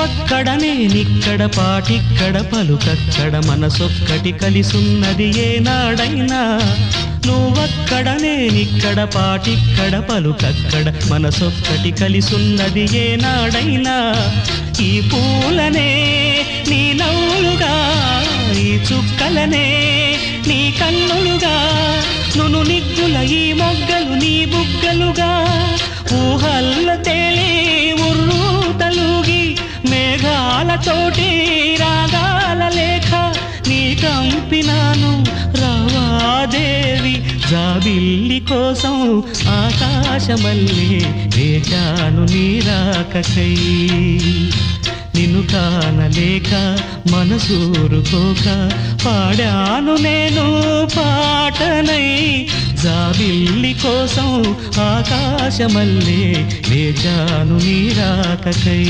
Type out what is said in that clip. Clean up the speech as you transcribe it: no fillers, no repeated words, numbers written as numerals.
నువ్వక్కడ నేనిక్కడ పాటిక్కడ పలుకక్కడ మనసొక్కటి కలిసున్నది ఏనాడైనా నువ్వక్కడ నేనిక్కడ పాటిక్కడ పలుకక్కడ మనసొక్కటి కలిసున్నది ఏనాడైనా ఈ పూలనే నీ నవ్వులుగా ఈ చుక్కలనే నీ కన్నులుగా నును నిగ్గుల ఈ మొగ్గలు నీ బుగ్గలుగా ఊహల్ల తేలి ఉర్రు తలుగి మేఘాలతోటి రాగాల లేఖ నీ కంపినాను రావాదేవి జాబిల్లి కోసం ఆకాశమల్లే వేచాను నీ రాకకై నిన్ను కానలేక మనసూరుకోక పాడాను నేను పాటనై జాబిల్లి కోసం ఆకాశమల్లే వేచాను నీ రాకకై